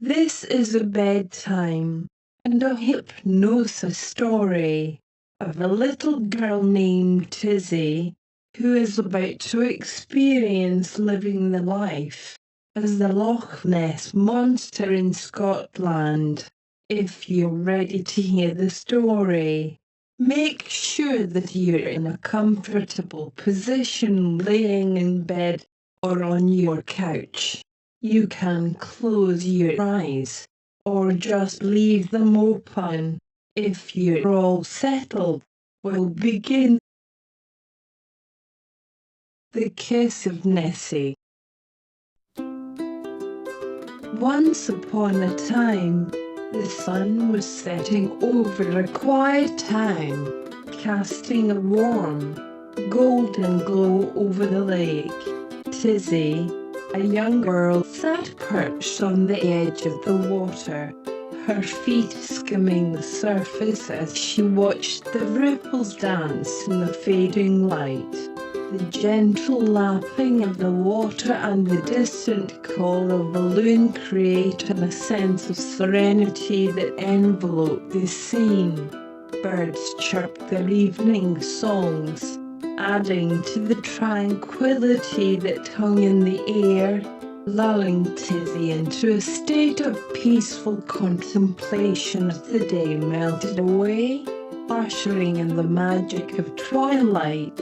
This is a bedtime and a hypnosis story of a little girl named Tizzy who is about to experience living the life as the Loch Ness monster in Scotland. If you're ready to hear the story, make sure that you're in a comfortable position laying in bed or on your couch. You can close your eyes or just leave them open. If you're all settled, we'll begin. The Kiss of Nessie. Once upon a time, the sun was setting over a quiet town, casting a warm, golden glow over the lake. Tizzy, a young girl, sat perched on the edge of the water, her feet skimming the surface as she watched the ripples dance in the fading light. The gentle lapping of the water and the distant call of a loon created a sense of serenity that enveloped the scene. Birds chirped their evening songs, adding to the tranquility that hung in the air, lulling Tizzy into a state of peaceful contemplation as the day melted away, ushering in the magic of twilight.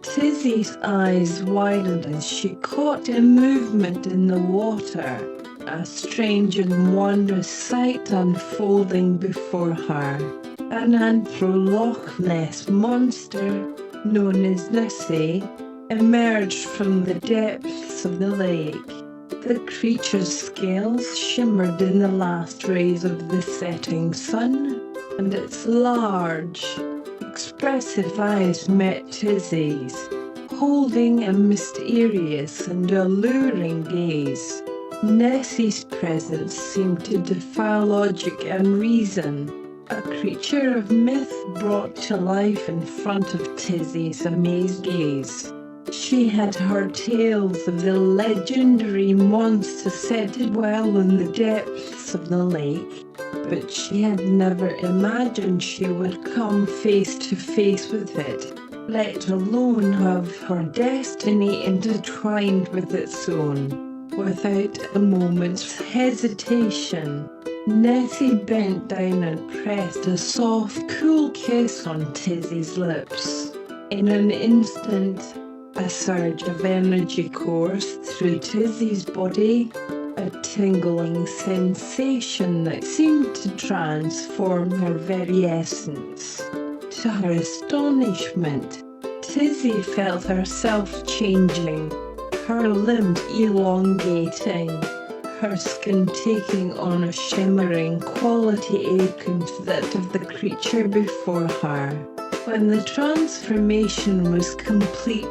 Tizzy's eyes widened as she caught a movement in the water, a strange and wondrous sight unfolding before her. An Anthro Loch Ness monster, known as Nessie, emerged from the depths of the lake. The creature's scales shimmered in the last rays of the setting sun, and its large, expressive eyes met Tizzy's, holding a mysterious and alluring gaze. Nessie's presence seemed to defy logic and reason, a creature of myth brought to life in front of Tizzy's amazed gaze. She had heard tales of the legendary monster said to dwell in the depths of the lake, but she had never imagined she would come face to face with it, let alone have her destiny intertwined with its own. Without a moment's hesitation, Nessie bent down and pressed a soft, cool kiss on Tizzy's lips. In an instant, a surge of energy coursed through Tizzy's body, a tingling sensation that seemed to transform her very essence. To her astonishment, Tizzy felt herself changing, her limbs elongating, her skin taking on a shimmering quality akin to that of the creature before her. When the transformation was complete,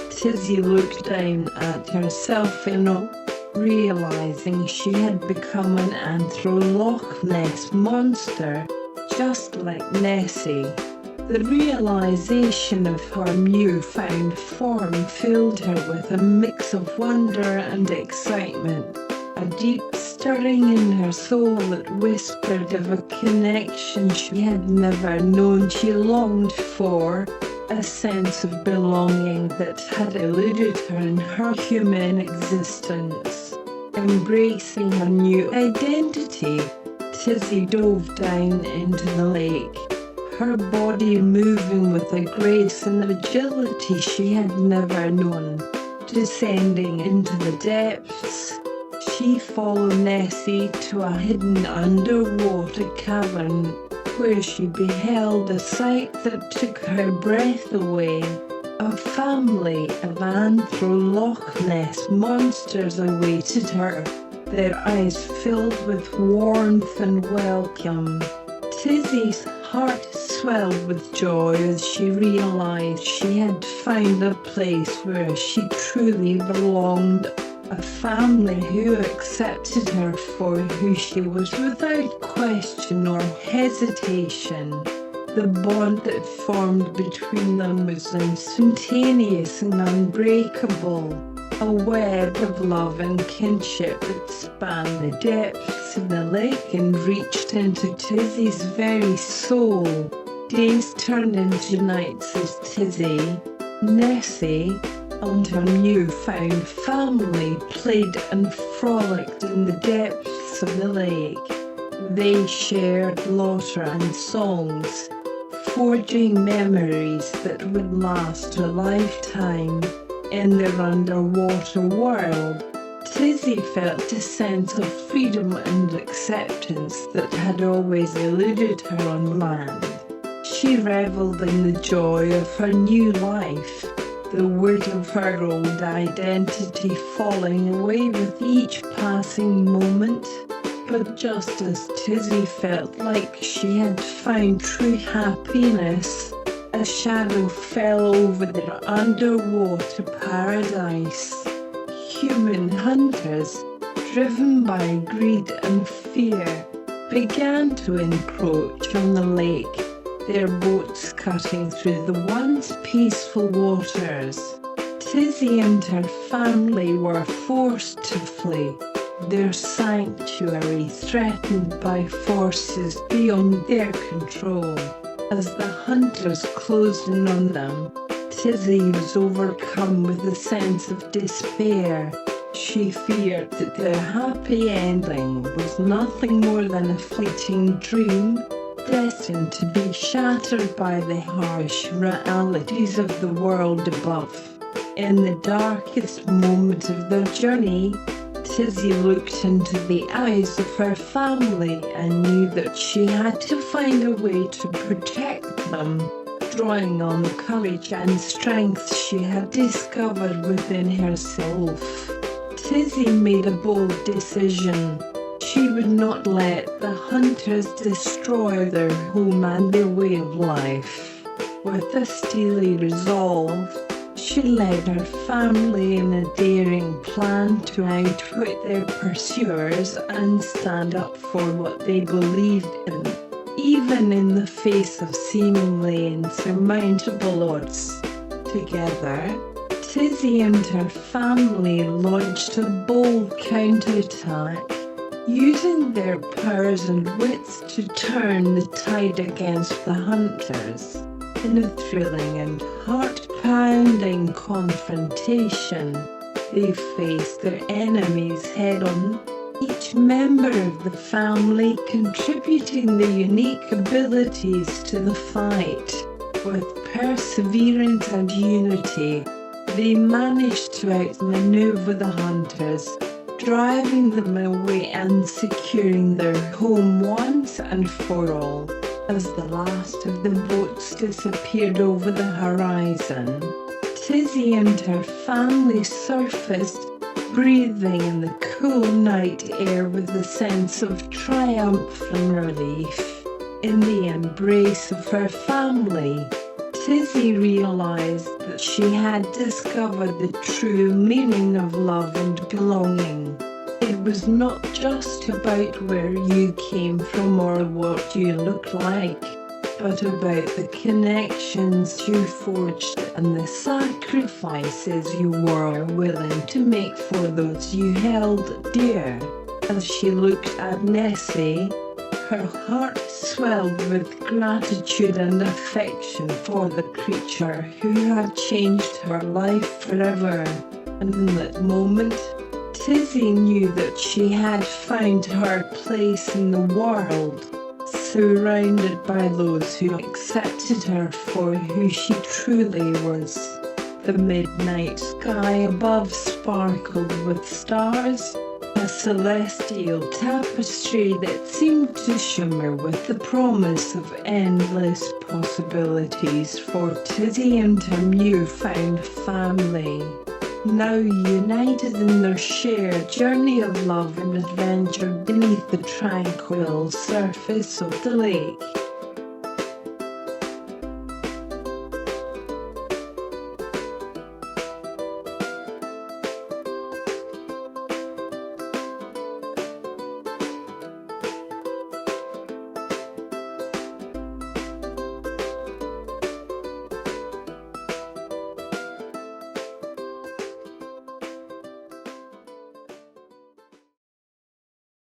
Tizzy looked down at herself in awe, realizing she had become an Anthro Loch Ness monster, just like Nessie. The realization of her newfound form filled her with a mix of wonder and excitement, a deep stirring in her soul that whispered of a connection she had never known. She longed for a sense of belonging that had eluded her in her human existence. Embracing her new identity, Tizzy dove down into the lake, her body moving with a grace and agility she had never known. Descending into the depths, she followed Nessie to a hidden underwater cavern, where she beheld a sight that took her breath away. A family of Anthro Loch Ness monsters awaited her, their eyes filled with warmth and welcome. Tizzy's heart swelled with joy as she realized she had found a place where she truly belonged, a family who accepted her for who she was without question or hesitation. The bond that formed between them was instantaneous and unbreakable, a web of love and kinship that spanned the depths to the lake and reached into Tizzie's very soul. Days turned into nights as Tizzie, Nessie, and her newfound family played and frolicked in the depths of the lake. They shared laughter and songs, forging memories that would last a lifetime. In their underwater world, Tizzie felt a sense of freedom and acceptance that had always eluded her on land. She reveled in the joy of her new life, the weight of her old identity falling away with each passing moment. But just as Tizzie felt like she had found true happiness, a shadow fell over their underwater paradise. Human hunters, driven by greed and fear, began to encroach on the lake, their boats cutting through the once peaceful waters. Tizzie and her family were forced to flee, their sanctuary threatened by forces beyond their control. As the hunters closed in on them, Tizzie was overcome with a sense of despair. She feared that their happy ending was nothing more than a fleeting dream, destined to be shattered by the harsh realities of the world above. In the darkest moment of their journey, Tizzie looked into the eyes of her family and knew that she had to find a way to protect them, drawing on the courage and strength she had discovered within herself. Tizzie made a bold decision. She would not let the hunters destroy their home and their way of life. With a steely resolve, she led her family in a daring plan to outwit their pursuers and stand up for what they believed in, even in the face of seemingly insurmountable odds. Together, Tizzie and her family launched a bold counterattack, using their powers and wits to turn the tide against the hunters. In a thrilling and heart-pounding confrontation, they faced their enemies head-on, each member of the family contributing their unique abilities to the fight. With perseverance and unity, they managed to outmaneuver the hunters, driving them away and securing their home once and for all. As the last of the boats disappeared over the horizon, Tizzie and her family surfaced, breathing in the cool night air with a sense of triumph and relief. In the embrace of her family, Tizzie realized that she had discovered the true meaning of love and belonging. It was not just about where you came from or what you looked like, but about the connections you forged and the sacrifices you were willing to make for those you held dear. As she looked at Nessie, her heart swelled with gratitude and affection for the creature who had changed her life forever. And in that moment, Tizzie knew that she had found her place in the world, surrounded by those who accepted her for who she truly was. The midnight sky above sparkled with stars, a celestial tapestry that seemed to shimmer with the promise of endless possibilities for Tizzie and her newfound family. Now united in their shared journey of love and adventure beneath the tranquil surface of the lake.